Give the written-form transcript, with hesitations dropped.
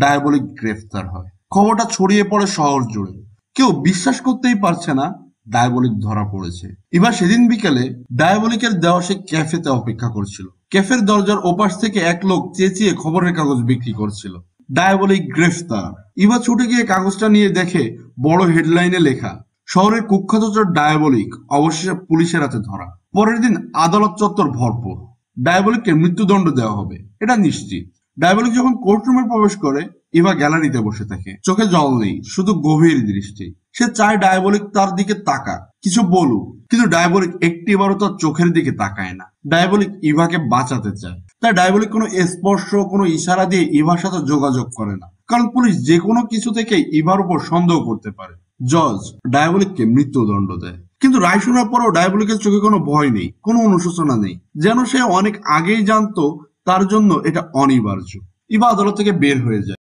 Diabolic গ্রেফতার হয়। খবরটা ছড়িয়ে পড়ে শহর জুড়ে। কেউ বিশ্বাস করতেই পারছে না ডায়াবলিক ধরা পড়েছে। এবার সেদিন বিকেলে ডায়াবলিকের দেওয়া সে ক্যাফেতে অপেক্ষা করছিল। ক্যাফের দরজার ওপাশ থেকে এক লোক চেঁচিয়ে খবরের কাগজ বিক্রি করছিল, ডায়াবলিক গ্রেফতার। ইভা ছুটে গিয়ে কাগজটা নিয়ে দেখে বড় হেডলাইনে লেখা, শহরের কুখ্যাত চোর ডায়াবলিক অবশেষে পুলিশের হাতে ধরা। পরের দিন আদালত চত্বর ভরপুর। ডায়াবলিককে মৃত্যুদণ্ড দেওয়া হবে এটা নিশ্চিত। ডায়াবলিক যখন কোর্টরুমে প্রবেশ করে, ইভা গ্যালারিতে বসে থাকে। চোখে জল নেই, শুধু গভীর দৃষ্টি। সে চায় ডায়াবলিক তার দিকে তাকাক, কিছু বলুক, কিন্তু ডায়াবলিক একটিবারও তার চোখের দিকে তাকায় না। ডায়াবলিক ইভাকে বাঁচাতে চায়, তাই ডায়াবলিক কোনো স্পর্শ, কোনো ইশারা দিয়ে ইভার সাথে যোগাযোগ করে না, কারণ পুলিশ যে কোনো কিছু থেকে ইভার উপর সন্দেহ করতে পারে। জজ ডায়াবলিককে মৃত্যুদণ্ড দেয়, কিন্তু রায় শোনার পরও ডায়াবলিকের চোখে কোনো ভয় নেই, কোনো অনুশোচনা নেই, যেন সে অনেক আগেই জানতো তার জন্য এটা অনিবার্য। ইভা আদালত থেকে বের হয়ে যায়।